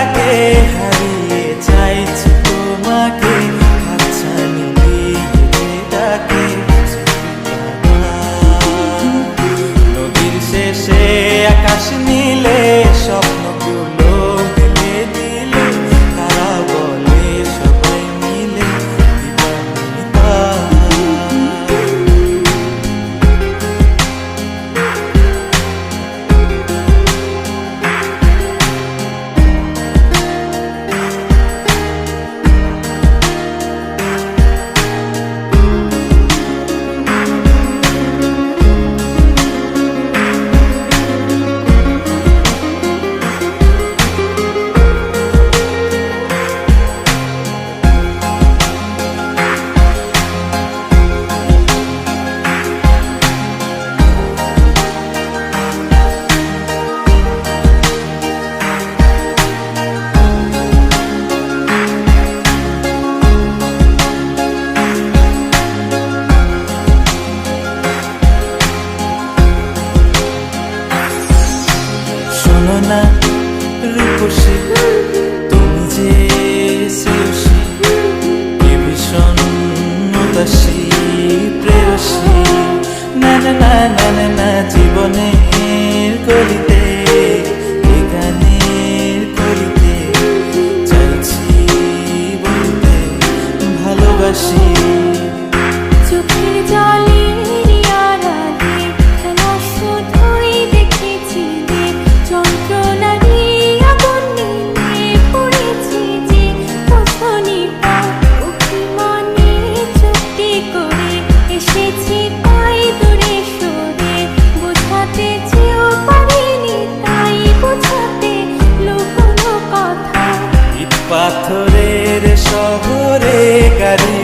লাগে হারিয়ে চাইছি তোমাকে, হাতছানি দিয়ে ডাকে নদীর শেষে আকাশ নীলে স্বপ্নগুলো মেলে দিলে তারা বলে সবাই মিলে দিবানিতা। শোনো না রূপসী, তুমি যে শ্রেয়সী, কে ভীষণ উদাসী প্রেয়সী, না না না না না না জীবনের কলিতে এ গানের কলিতে চাইছি বলতে ভালোবাসি। চোখের জলের আড়ালে খেলা শুধুই দেখেছি যে যন্ত্রণারই আগুন নিয়ে পড়েছি যে কখনিটা অভিমানে চুক্তি করে এসেছি পাই দূরে সরে, বোঝাতে চেয়েও পারিনি তাই বোঝাতে লুকোনো কথা। ইট পাথরের শহরে গাড়ি